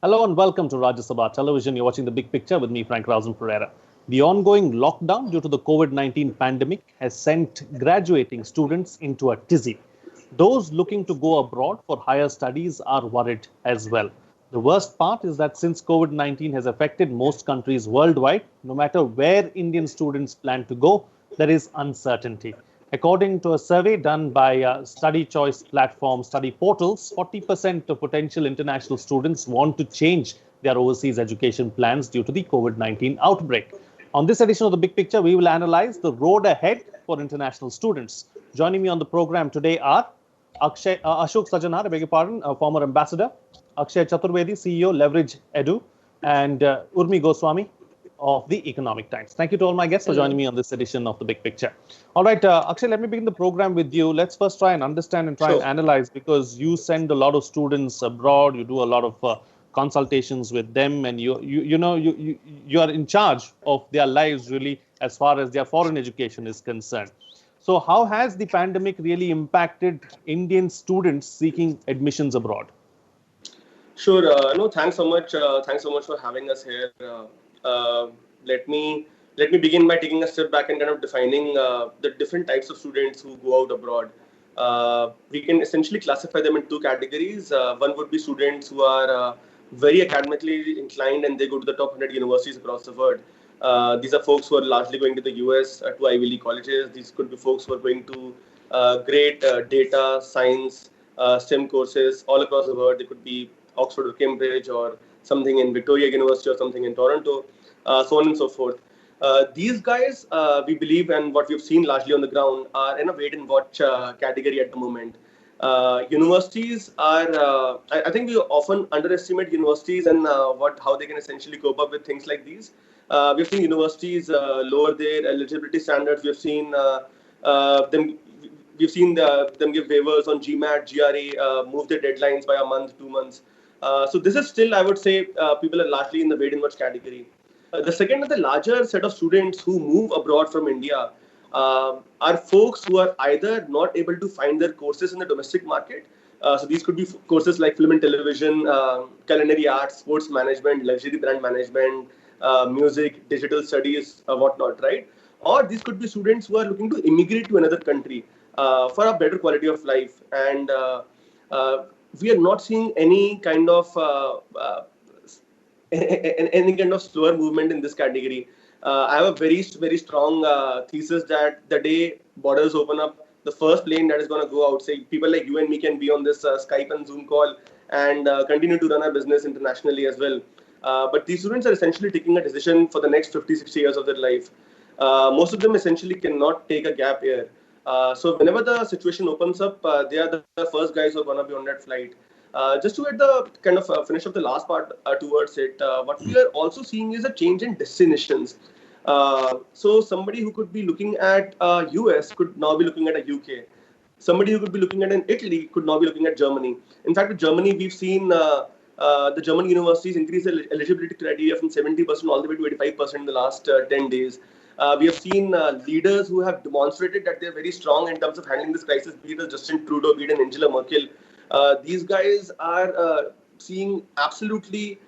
Hello and welcome to Rajya Sabha Television. You're watching The Big Picture with me, Frank Rausen Pereira. The ongoing lockdown due to the COVID-19 pandemic has sent graduating students into a tizzy. Those looking to go abroad for higher studies are worried as well. The worst part is that since COVID-19 has affected most countries worldwide, no matter where Indian students plan to go, there is uncertainty. According to a survey done by study choice platform Study Portals, 40% of potential international students want to change their overseas education plans due to the COVID-19 outbreak. On this edition of The Big Picture, we will analyze the road ahead for international students. Joining me on the program today are Ashok Sajanar, I beg your pardon, a former ambassador, Akshay Chaturvedi, CEO, Leverage Edu, and Urmi Goswami of the Economic Times. Thank you to all my guests for joining me on this edition of The Big Picture. All right, Akshay, let me begin the program with you. Let's first try and understand and try and analyze, because you send a lot of students abroad, you do a lot of consultations with them, and you are in charge of their lives really as far as their foreign education is concerned. So how has the pandemic really impacted Indian students seeking admissions abroad? Sure. No, thanks so much. Thanks so much for having us here. Let me begin by taking a step back and kind of defining the different types of students who go out abroad. We can essentially classify them in two categories. One would be students who are very academically inclined and they go to the top 100 universities across the world. These are folks who are largely going to the US, to Ivy League colleges. These could be folks who are going to great data, science, STEM courses all across the world. They could be Oxford or Cambridge or something in Victoria University or something in Toronto, so on and so forth. These guys, we believe, and what we've seen largely on the ground, are in a wait and watch category at the moment. Universities are, I think we often underestimate universities and how they can essentially cope up with things like these. We've seen universities lower their eligibility standards. We've seen them give waivers on GMAT, GRE, move their deadlines by a month, 2 months. So this is still, I would say, people are largely in the wait and watch category. The second is the larger set of students who move abroad from India are folks who are either not able to find their courses in the domestic market. So these could be courses like film and television, culinary arts, sports management, luxury brand management, music, digital studies, whatnot, right? Or these could be students who are looking to immigrate to another country for a better quality of life. And we are not seeing any kind of slower movement in this category. I have a very strong thesis that the day borders open up, the first plane that is going to go out, say people like you and me can be on this Skype and Zoom call and continue to run our business internationally as well. But these students are essentially taking a decision for the next 50, 60 years of their life. Most of them essentially cannot take a gap year. So whenever the situation opens up, they are the first guys who are going to be on that flight. Just to get the kind of finish of the last part towards it, what we are also seeing is a change in destinations. So somebody who could be looking at US could now be looking at a UK. Somebody who could be looking at an Italy could now be looking at Germany. In fact, in Germany, we've seen the German universities increase their eligibility criteria from 70% all the way to 85% in the last 10 days. We have seen leaders who have demonstrated that they're very strong in terms of handling this crisis, be it Justin Trudeau, be it Angela Merkel. These guys are seeing absolutely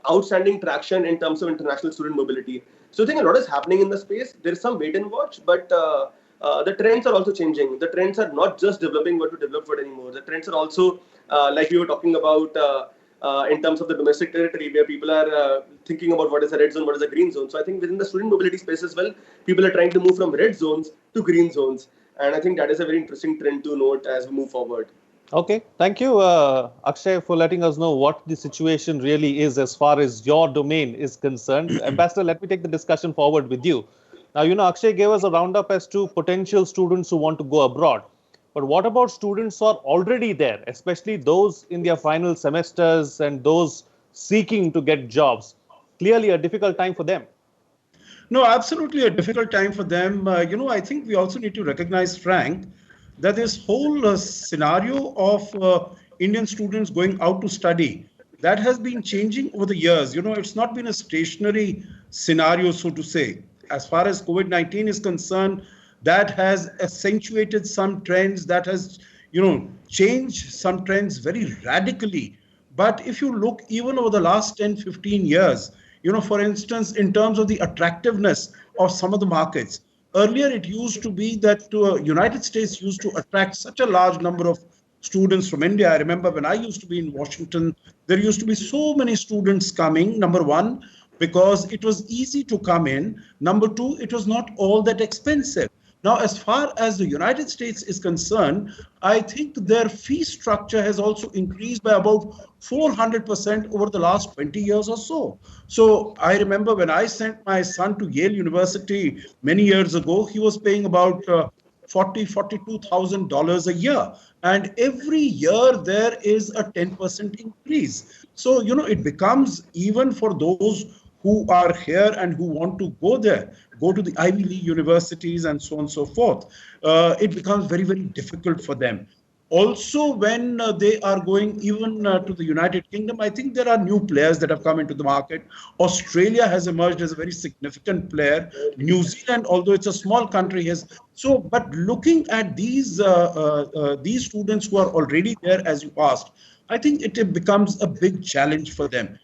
outstanding traction in terms of international student mobility. So I think a lot is happening in the space. There is some wait and watch, but the trends are also changing. The trends are not just developing what to develop what anymore. The trends are also, like we were talking about, in terms of the domestic territory, where people are thinking about what is a red zone, what is a green zone. So I think within the student mobility space as well, people are trying to move from red zones to green zones. And I think that is a very interesting trend to note as we move forward. Okay, thank you, Akshay, for letting us know what the situation really is as far as your domain is concerned. Ambassador, let me take the discussion forward with you. Now, Akshay gave us a roundup as to potential students who want to go abroad. But what about students who are already there, especially those in their final semesters and those seeking to get jobs? Clearly a difficult time for them. No, absolutely a difficult time for them. I think we also need to recognize, Frank, that this whole scenario of Indian students going out to study, that has been changing over the years. It's not been a stationary scenario, so to say. As far as COVID-19 is concerned, that has accentuated some trends, that has, changed some trends very radically. But if you look even over the last 10, 15 years, for instance, in terms of the attractiveness of some of the markets, earlier it used to be that United States used to attract such a large number of students from India. I remember when I used to be in Washington, there used to be so many students coming, number one, because it was easy to come in. Number two, it was not all that expensive. Now, as far as the United States is concerned, I think their fee structure has also increased by about 400% over the last 20 years or so. So I remember when I sent my son to Yale University many years ago, he was paying about $42,000 a year. And every year there is a 10% increase. So, it becomes, even for those who are here and who want to go there, go to the Ivy League universities and so on and so forth, it becomes very, very difficult for them. Also, when they are going even to the United Kingdom, I think there are new players that have come into the market. Australia has emerged as a very significant player. New Zealand, although it's a small country, has so. But looking at these students who are already there, as you asked, I think it becomes a big challenge for them.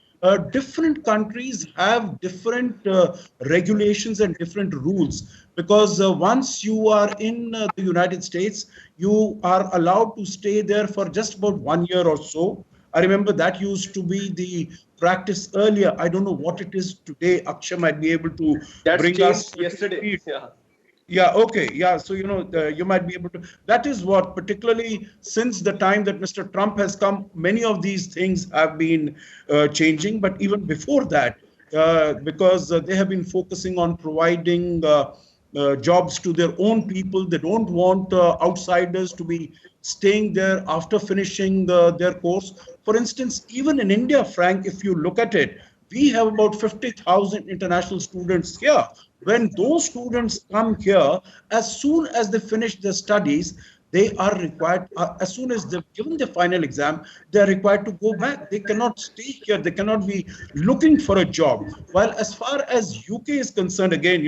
Different countries have different regulations and different rules, because once you are in the United States, you are allowed to stay there for just about 1 year or so. I remember that used to be the practice earlier. I don't know what it is today. Akshay might be able to bring us yesterday. Yeah. Yeah, okay. Yeah, so, you might be able to. That is what, particularly since the time that Mr. Trump has come, many of these things have been changing. But even before that, because they have been focusing on providing jobs to their own people, they don't want outsiders to be staying there after finishing their course. For instance, even in India, Frank, if you look at it, we have about 50,000 international students here. When those students come here, as soon as they finish their studies, they are required, as soon as they've given the final exam, they are required to go back. They cannot stay here. They cannot be looking for a job. While as far as UK is concerned, again,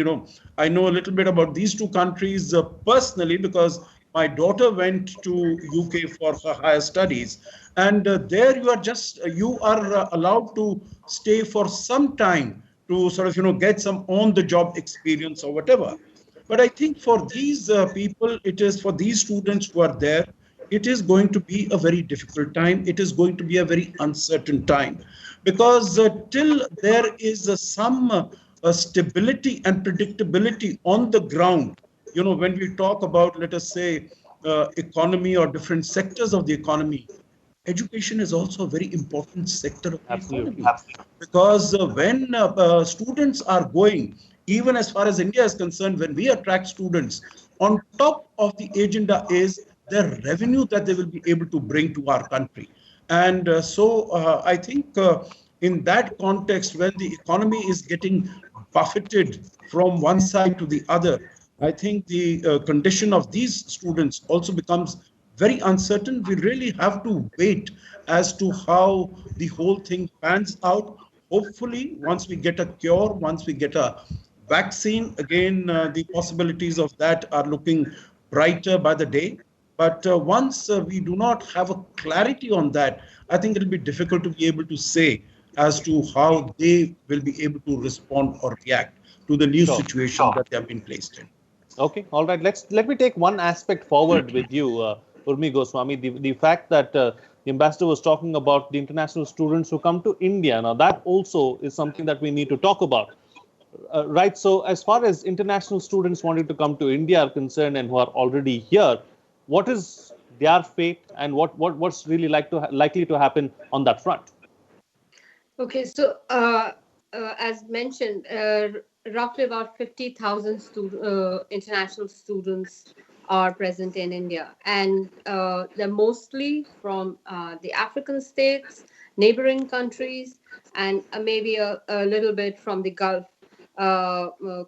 I know a little bit about these two countries personally, because my daughter went to UK for her higher studies. And there you are allowed to stay for some time to sort of, get some on-the-job experience or whatever. But I think for these people, it is for these students who are there, it is going to be a very difficult time. It is going to be a very uncertain time, because till there is some stability and predictability on the ground, when we talk about, let us say, economy or different sectors of the economy, education is also a very important sector of the Absolutely. economy. Because when students are going, even as far as India is concerned, when we attract students, on top of the agenda is the revenue that they will be able to bring to our country. And I think in that context, when the economy is getting buffeted from one side to the other, I think the condition of these students also becomes very uncertain. We really have to wait as to how the whole thing pans out. Hopefully, once we get a cure, once we get a vaccine, again, the possibilities of that are looking brighter by the day. But once we do not have a clarity on that, I think it'll be difficult to be able to say as to how they will be able to respond or react to the new situation that they have been placed in. Okay, all right. Let me take one aspect forward with you, Urmi Goswami. The fact that the ambassador was talking about the international students who come to India. Now, that also is something that we need to talk about, right? So, as far as international students wanting to come to India are concerned and who are already here, what is their fate, and what's really likely to happen on that front? Okay, so as mentioned, roughly about 50,000 international students are present in India, and they're mostly from the African states, neighboring countries, and maybe a little bit from the Gulf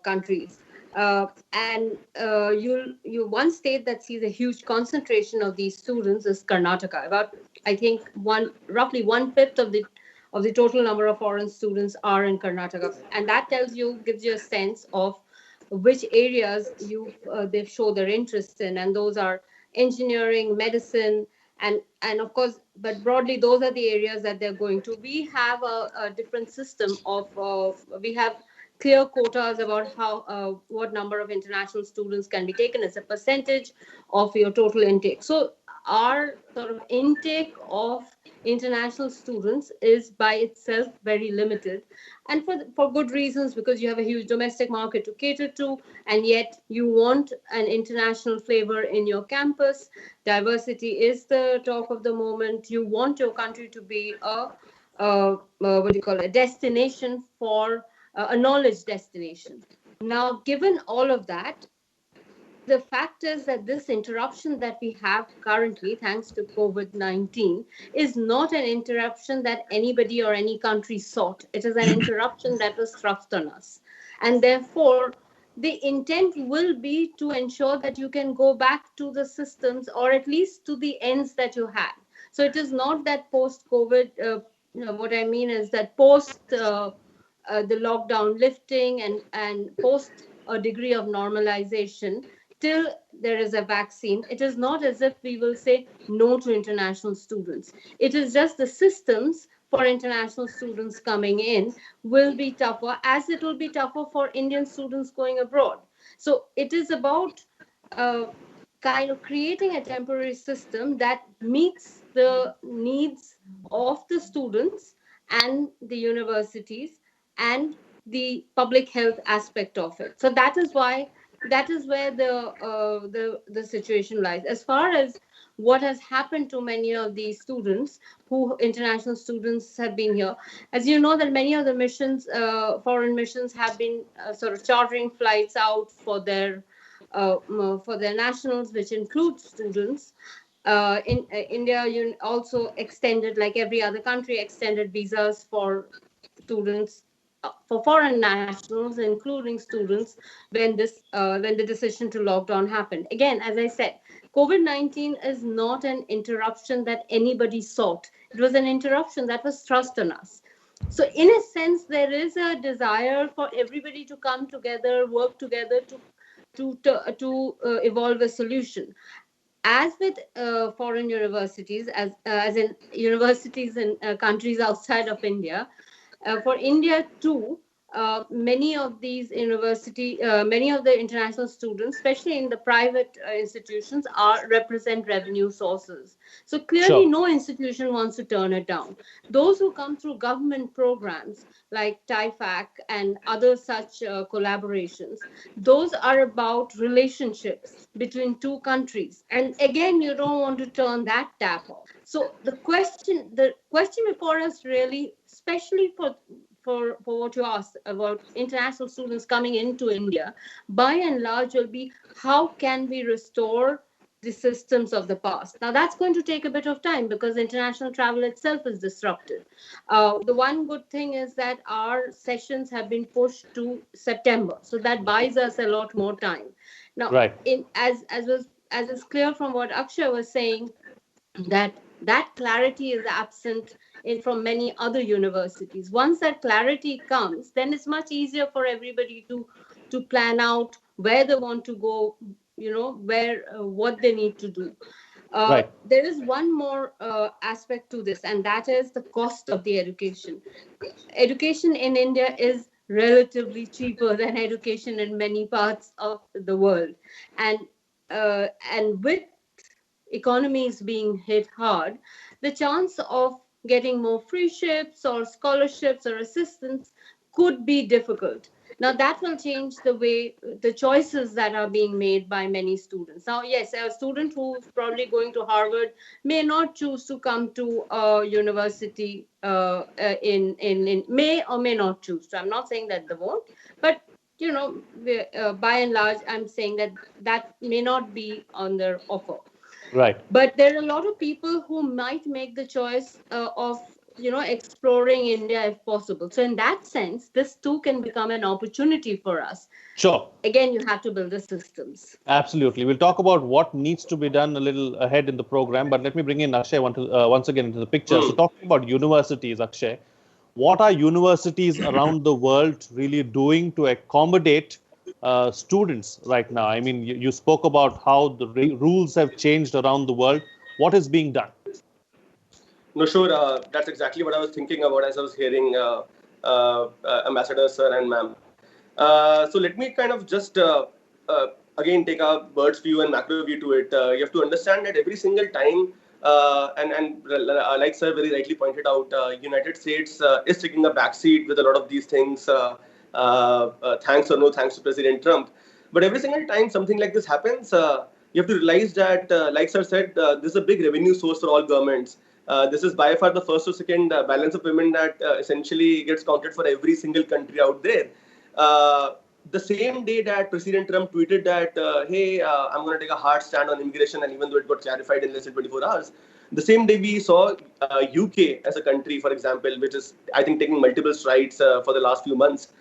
countries. And one state that sees a huge concentration of these students is Karnataka. About, I think, roughly 1/5 of the total number of foreign students are in Karnataka, and that gives you a sense of which areas they show their interest in, and those are engineering, medicine, And of course, but broadly, those are the areas that they're going to. We have a different system of we have clear quotas about how what number of international students can be taken as a percentage of your total intake. So our sort of intake of international students is by itself very limited, and for good reasons, because you have a huge domestic market to cater to, and yet you want an international flavor in your campus. Diversity is the talk of the moment. You want your country to be what do you call it, a destination for a knowledge destination. Now, given all of that, the fact is that this interruption that we have currently, thanks to COVID-19, is not an interruption that anybody or any country sought. It is an interruption that was thrust on us. And therefore, the intent will be to ensure that you can go back to the systems, or at least to the ends that you had. So it is not that post-COVID, what I mean is that post the lockdown lifting and post a degree of normalization, till there is a vaccine, it is not as if we will say no to international students. It is just the systems for international students coming in will be tougher, as it will be tougher for Indian students going abroad. So it is about kind of creating a temporary system that meets the needs of the students and the universities and the public health aspect of it. So that is where the situation lies. As far as what has happened to many of these students, who international students have been here, as you know, that many of the missions, foreign missions, have been sort of chartering flights out for their nationals, which includes students. India also extended, like every other country, extended visas for students, for foreign nationals, including students, when the decision to lock down happened. Again, as I said, COVID-19 is not an interruption that anybody sought. It was an interruption that was thrust on us. So in a sense, there is a desire for everybody to come together, work together to evolve a solution. As with foreign universities, as in universities in countries outside of India, for India too, many of these many of the international students, especially in the private institutions, represent revenue sources. So clearly, Sure. no institution wants to turn it down. Those who come through government programs like TIFAC and other such collaborations, those are about relationships between two countries. And again, you don't want to turn that tap off. So the question before us really, especially for what you asked about international students coming into India, by and large will be, how can we restore the systems of the past? Now that's going to take a bit of time, because international travel itself is disrupted. The one good thing is that our sessions have been pushed to September, so that buys us a lot more time. Now, Right. as is clear from what Akshay was saying, that clarity is absent from many other universities. Once that clarity comes, then it's much easier for everybody to plan out where they want to go, where what they need to do. Right. There is one more aspect to this, and that is the cost of the education. Education in India is relatively cheaper than education in many parts of the world, and with economies being hit hard, the chance of getting more free ships or scholarships or assistance could be difficult. Now that will change the choices that are being made by many students. Now, yes, a student who's probably going to Harvard may not choose to come to a university in may or may not choose to. I'm not saying that they won't, but by and large, I'm saying that may not be on their offer. Right. But there are a lot of people who might make the choice of exploring India if possible. So in that sense, this too can become an opportunity for us. Sure. Again, you have to build the systems. Absolutely. We'll talk about what needs to be done a little ahead in the program, but let me bring in Akshay once again into the picture. So talking about universities, Akshay, what are universities around the world really doing to accommodate students right now? I mean, you spoke about how the rules have changed around the world. What is being done? No, sure. That's exactly what I was thinking about as I was hearing Ambassador Sir and Ma'am. So let me kind of just again take a bird's view and macro view to it. You have to understand that every single time, like Sir very rightly pointed out, United States is taking a backseat with a lot of these things. Thanks or no thanks to President Trump. But every single time something like this happens, you have to realize that, like Sir said, this is a big revenue source for all governments. This is by far the first or second balance of payment that essentially gets counted for every single country out there. The same day that President Trump tweeted that, hey, I'm going to take a hard stand on immigration, and even though it got clarified in less than 24 hours, the same day we saw UK as a country, for example, which is, I think, taking multiple strides for the last few months,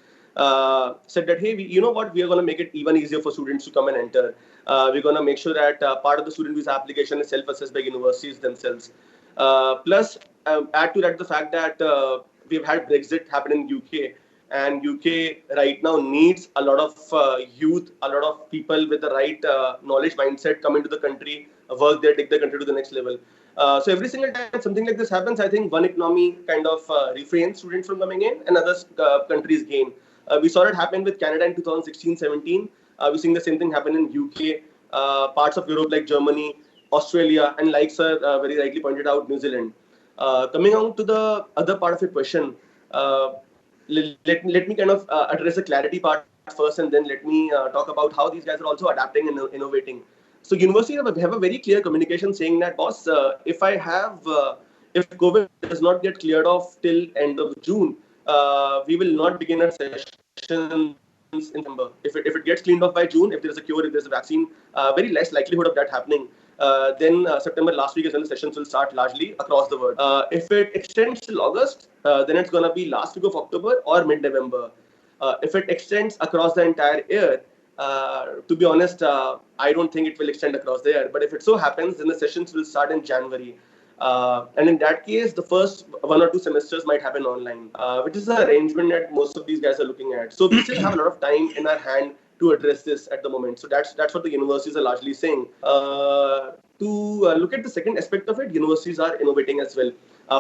said that, hey, you know what, we are going to make it even easier for students to come and enter. We're going to make sure that part of the student visa application is self-assessed by universities themselves. Plus, add to that the fact that we've had Brexit happen in UK, and UK right now needs a lot of youth, a lot of people with the right knowledge mindset come into the country, work there, take the country to the next level. So every single time something like this happens, I think one economy kind of refrains students from coming in and other countries gain. We saw it happen with Canada in 2016-17. We're seeing the same thing happen in UK, parts of Europe like Germany, Australia, and like Sir very rightly pointed out, New Zealand. Coming on to the other part of your question, let me kind of address the clarity part first, and then let me talk about how these guys are also adapting and innovating. So universities have a very clear communication saying that, boss, if COVID does not get cleared off till end of June, we will not begin our sessions in September. If it gets cleaned off by June, if there is a cure, if there is a vaccine, very less likelihood of that happening. Then September last week is when the sessions will start largely across the world. If it extends till August, then it's going to be last week of October or mid-November. If it extends across the entire year, to be honest, I don't think it will extend across the year. But if it so happens, then the sessions will start in January. And in that case, the first 1 or 2 semesters might happen online, which is the arrangement that most of these guys are looking at. So we still have a lot of time in our hand to address this at the moment. So that's what the universities are largely saying. To look at the second aspect of it, universities are innovating as well.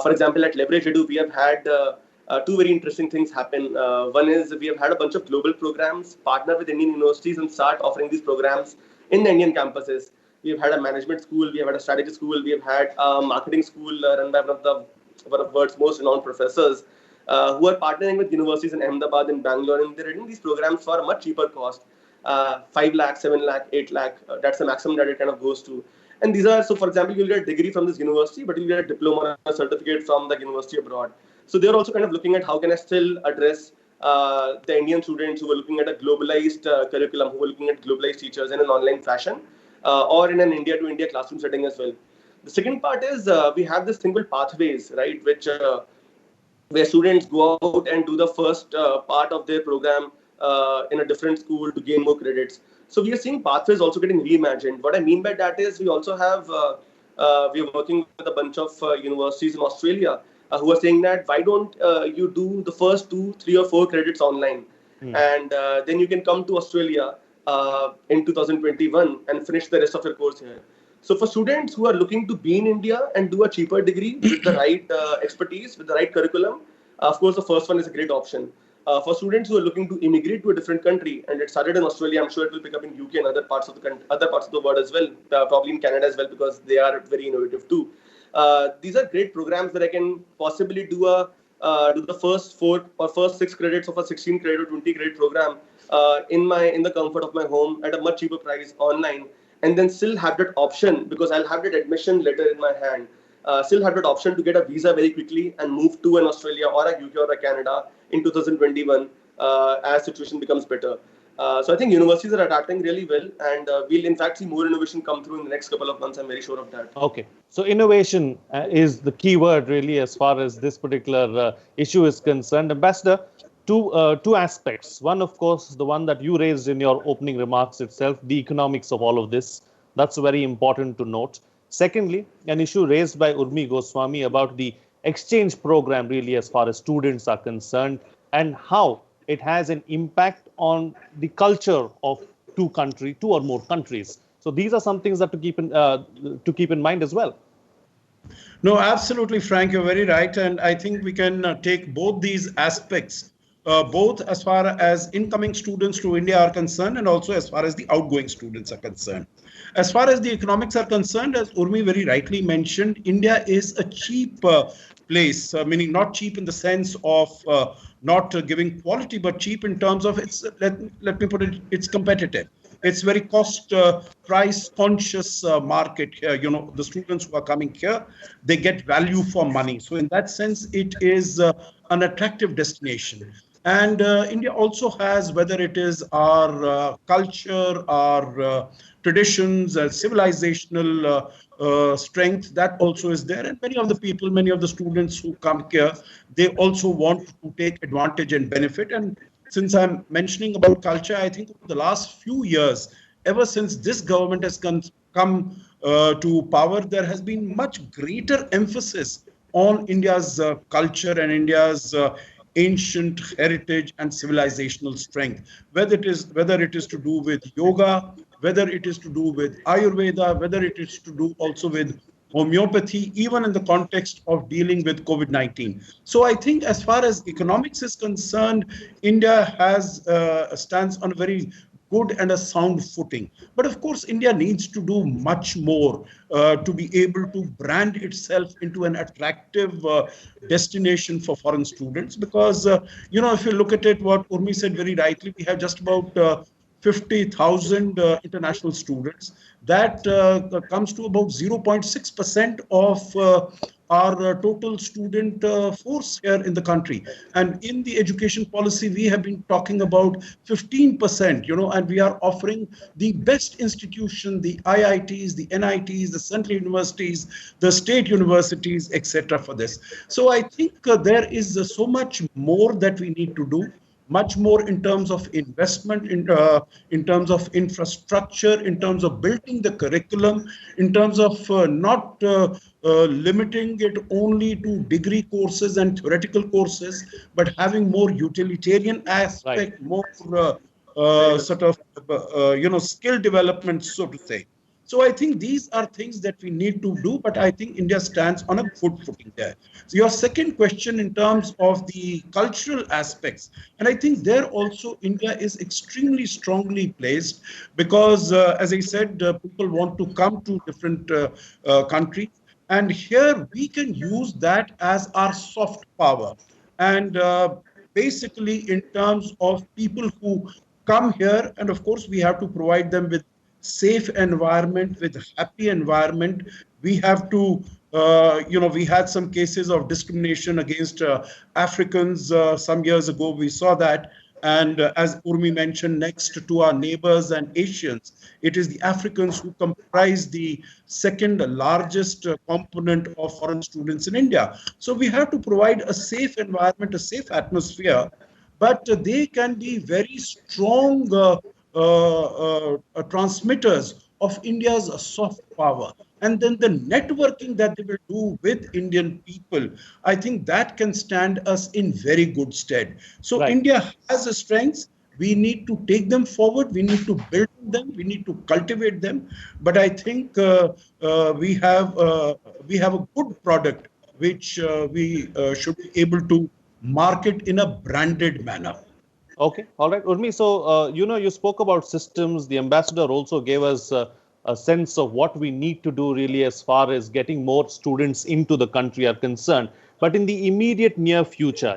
For example, at Leverage Edu, we have had 2 very interesting things happen. One is we have had a bunch of global programs partner with Indian universities and start offering these programs in the Indian campuses. We have had a management school, we have had a strategy school, we have had a marketing school run by one of world's most renowned professors who are partnering with universities in Ahmedabad and Bangalore, and they're running these programs for a much cheaper cost. 5 lakh, 7 lakh, 8 lakh, that's the maximum that it kind of goes to. And these are, so for example, you'll get a degree from this university, but you'll get a diploma, a certificate from the university abroad. So they're also kind of looking at how can I still address the Indian students who are looking at a globalized curriculum, who are looking at globalized teachers in an online fashion, or in an India to India classroom setting as well. The second part is we have this thing called pathways, right, which where students go out and do the first part of their program in a different school to gain more credits. So we are seeing pathways also getting reimagined. What I mean by that is we also have, we are working with a bunch of universities in Australia who are saying that why don't you do the first 2, 3 or 4 credits online, and then you can come to Australia in 2021 and finish the rest of your course here. So for students who are looking to be in India and do a cheaper degree with the right expertise, with the right curriculum, of course, the first one is a great option. For students who are looking to immigrate to a different country, and it started in Australia, I'm sure it will pick up in UK and other parts of the world as well, probably in Canada as well, because they are very innovative too. These are great programs where I can possibly do the first 4 or first 6 credits of a 16 credit or 20 credit program in the comfort of my home at a much cheaper price online, and then still have that option, because I'll have that admission letter in my hand, still have that option to get a visa very quickly and move to an Australia or a UK or a Canada in 2021 as situation becomes better. So I think universities are adapting really well, and we'll in fact see more innovation come through in the next couple of months. I'm very sure of that. Okay. So innovation is the key word really as far as this particular issue is concerned. Ambassador, two aspects. One, of course, the one that you raised in your opening remarks itself, the economics of all of this. That's very important to note. Secondly, an issue raised by Urmi Goswami about the exchange program really as far as students are concerned, and how it has an impact on the culture of two or more countries. So these are some things that to keep in mind as well. No, absolutely, Frank. You're very right. And I think we can take both these aspects, both as far as incoming students to India are concerned and also as far as the outgoing students are concerned. As far as the economics are concerned, as Urmi very rightly mentioned, India is a cheap place, meaning not cheap in the sense of not giving quality, but cheap in terms of let me put it, it's competitive. It's very cost price conscious market here. The students who are coming here, they get value for money. So in that sense, it is an attractive destination. And India also has, whether it is our culture, our traditions, civilizational strength, that also is there. And many of the people, many of the students who come here, they also want to take advantage and benefit. And since I'm mentioning about culture, I think over the last few years, ever since this government has come to power, there has been much greater emphasis on India's culture and India's ancient heritage and civilizational strength. Whether it is to do with yoga, whether it is to do with Ayurveda, whether it is to do also with homeopathy, even in the context of dealing with COVID-19. So I think as far as economics is concerned, India stands on a very good and a sound footing. But of course, India needs to do much more to be able to brand itself into an attractive destination for foreign students. Because, if you look at it, what Urmi said very rightly, we have just about 50,000 international students. That comes to about 0.6% of our total student force here in the country. And in the education policy, we have been talking about 15%, and we are offering the best institution, the IITs, the NITs, the central universities, the state universities, etc. for this. So I think there is so much more that we need to do, much more in terms of investment, in terms of infrastructure, in terms of building the curriculum, in terms of not limiting it only to degree courses and theoretical courses, but having more utilitarian aspect, Right. more skill development, so to say. So I think these are things that we need to do, but I think India stands on a good footing there. So your second question in terms of the cultural aspects, and I think there also India is extremely strongly placed because, as I said, people want to come to different countries, and here we can use that as our soft power. And basically, in terms of people who come here, and of course, we have to provide them with safe environment, with happy environment. We have to, we had some cases of discrimination against Africans some years ago. We saw that. And as Urmi mentioned, next to our neighbors and Asians, it is the Africans who comprise the second largest component of foreign students in India. So we have to provide a safe environment, a safe atmosphere, but they can be very strong transmitters of India's soft power. And then the networking that they will do with Indian people, I think that can stand us in very good stead. So Right. India has a strengths. We need to take them forward. We need to build them. We need to cultivate them. But I think we have a good product which we should be able to market in a branded manner. Okay, all right, Urmi. So, you spoke about systems. The ambassador also gave us a sense of what we need to do really as far as getting more students into the country are concerned. But in the immediate near future,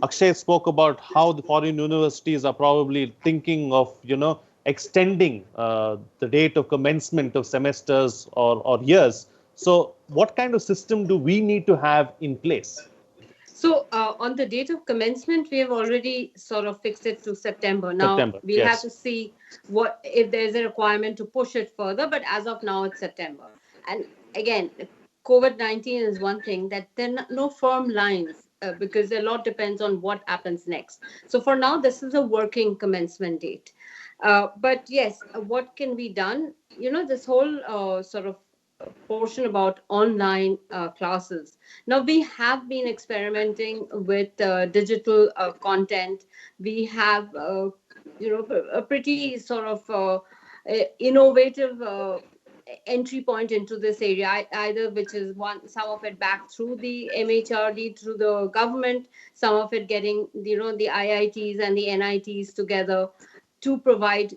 Akshay spoke about how the foreign universities are probably thinking of, extending the date of commencement of semesters or years. So, what kind of system do we need to have in place? So on the date of commencement, we have already sort of fixed it to September. Now September, we'll yes. have to see what if there's a requirement to push it further. But as of now, it's September. And again, COVID-19 is one thing that there are no firm lines because a lot depends on what happens next. So for now, this is a working commencement date. But yes, what can be done? This whole sort of portion about online classes. Now we have been experimenting with digital content. We have, a pretty sort of innovative entry point into this area, either which is some of it back through the MHRD, through the government, some of it getting, the IITs and the NITs together to provide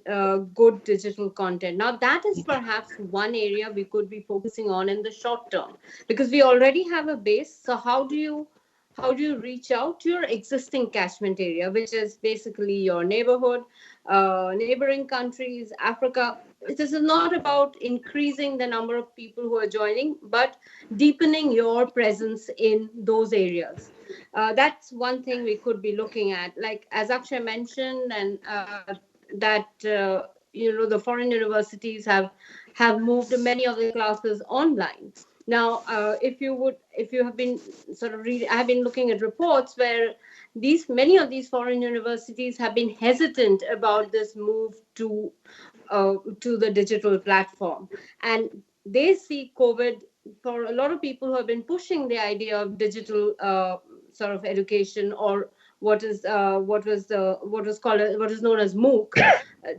good digital content. Now, that is perhaps one area we could be focusing on in the short term, because we already have a base. So how do you reach out to your existing catchment area, which is basically your neighborhood, neighboring countries, Africa? This is not about increasing the number of people who are joining, but deepening your presence in those areas. That's one thing we could be looking at. Like, as Akshay mentioned, and that the foreign universities have moved many of the classes online. Now, if you have been sort of reading, I've been looking at reports where many of these foreign universities have been hesitant about this move to the digital platform, and they see COVID, for a lot of people who have been pushing the idea of digital sort of education, or what is known as MOOC.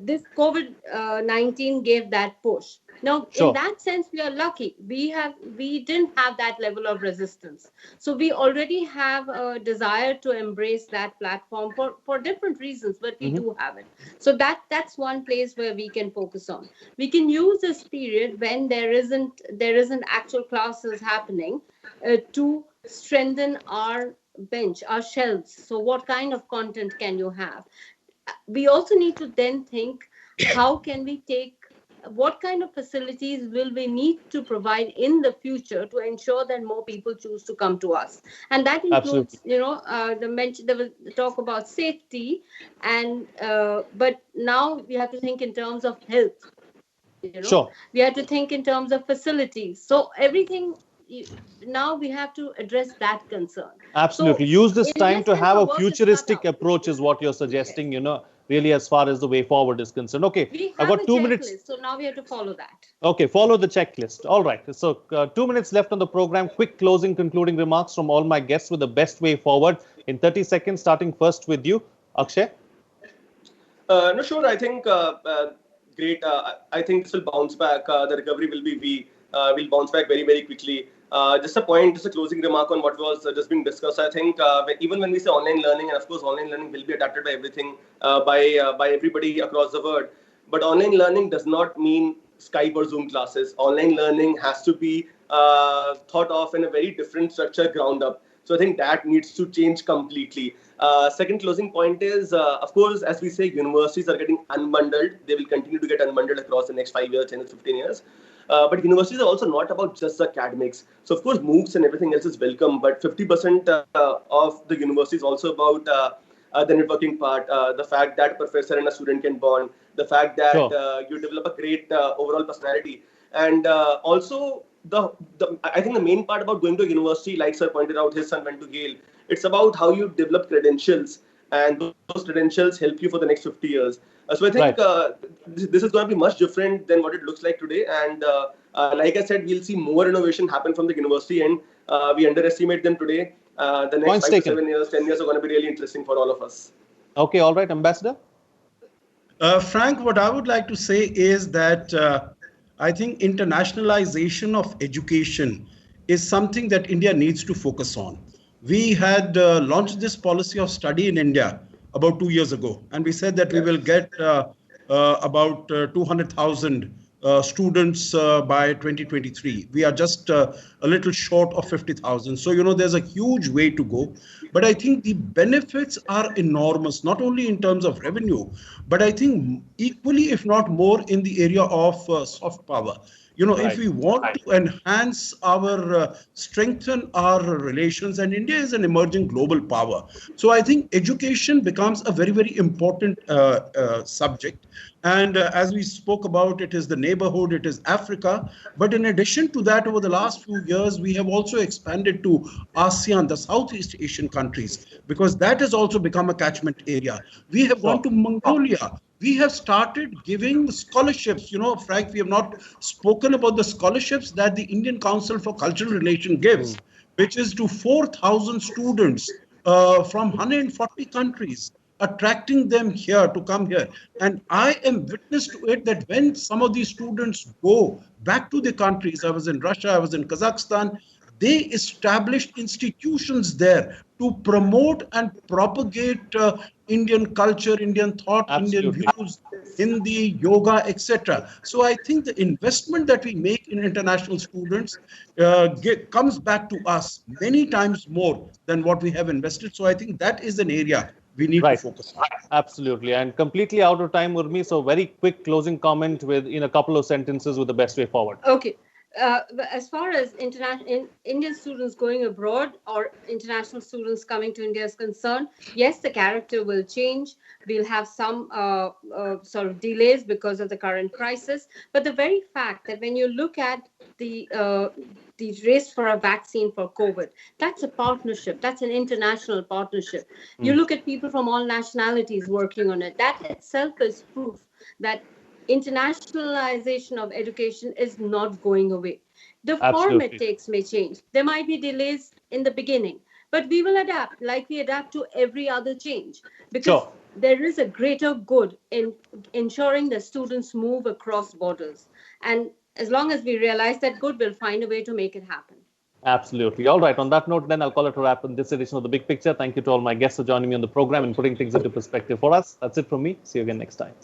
This COVID-19 gave that push. Now, Sure. In that sense, we are lucky. We didn't have that level of resistance. So we already have a desire to embrace that platform for different reasons, but we do have it. So that's one place where we can focus on. We can use this period when there isn't actual classes happening to strengthen our bench, our shelves. So what kind of content can you have? We also need to then think, how can we what kind of facilities will we need to provide in the future to ensure that more people choose to come to us? And that includes, there was talk about safety, and but now we have to think in terms of health. Sure. We have to think in terms of facilities. So everything. Now we have to address that concern. Absolutely. So, use this time to have a futuristic approach, approach is what you're suggesting, really, as far as the way forward is concerned. Okay, I've got 2 minutes. So now we have to follow that. Okay, follow the checklist. All right. So 2 minutes left on the program. Quick concluding remarks from all my guests with the best way forward in 30 seconds, starting first with you, Akshay. No, sure. I think great. I think this will bounce back. The recovery will bounce back very, very quickly. Just a closing remark on what was just being discussed. I think even when we say online learning, and of course online learning will be adapted by everything, by everybody across the world, but online learning does not mean Skype or Zoom classes. Online learning has to be thought of in a very different structure, ground up. So I think that needs to change completely. Second closing point is, of course, as we say, universities are getting unbundled. They will continue to get unbundled across the next 5 years, 10 years, 15 years. But universities are also not about just academics. So, of course, MOOCs and everything else is welcome. But 50% of the university is also about the networking part, the fact that a professor and a student can bond, the fact that you develop a great overall personality. And also, I think the main part about going to a university, like Sir pointed out, his son went to Yale. It's about how you develop credentials, and those credentials help you for the next 50 years. So I think this is going to be much different than what it looks like today. And like I said, we'll see more innovation happen from the university, and we underestimate them today. The next 5 to 7 years, 10 years are going to be really interesting for all of us. Okay, all right, Ambassador. Frank, what I would like to say is that I think internationalization of education is something that India needs to focus on. We had launched this policy of study in India about 2 years ago, and we said that we will get about 200,000 students by 2023. We are just a little short of 50,000. So, there's a huge way to go. But I think the benefits are enormous, not only in terms of revenue, but I think equally, if not more, in the area of soft power. If we want to enhance strengthen our relations, and India is an emerging global power. So I think education becomes a very, very important subject. And as we spoke about, it is the neighborhood, it is Africa. But in addition to that, over the last few years, we have also expanded to ASEAN, the Southeast Asian countries, because that has also become a catchment area. We have gone to Mongolia. We have started giving scholarships. Frank, we have not spoken about the scholarships that the Indian Council for Cultural Relations gives, which is to 4,000 students from 140 countries attracting them here to come here. And I am witness to it that when some of these students go back to the countries, I was in Russia, I was in Kazakhstan, they established institutions there to promote and propagate Indian culture, Indian thought, Absolutely. Indian views, Hindi, yoga, etc. So I think the investment that we make in international students comes back to us many times more than what we have invested. So I think that is an area we need to focus on. Absolutely. And completely out of time, Urmi. So very quick closing comment with in a couple of sentences with the best way forward. Okay. As far as Indian students going abroad or international students coming to India is concerned, yes, the character will change. We'll have some sort of delays because of the current crisis. But the very fact that when you look at the race for a vaccine for COVID, that's a partnership. That's an international partnership. You look at people from all nationalities working on it. That itself is proof that internationalization of education is not going away. The form it takes may change. There might be delays in the beginning, but we will adapt like we adapt to every other change, because there is a greater good in ensuring that students move across borders. And as long as we realize that good, we'll find a way to make it happen. Absolutely. All right. On that note, then I'll call it a wrap on this edition of The Big Picture. Thank you to all my guests for joining me on the program and putting things into perspective for us. That's it from me. See you again next time.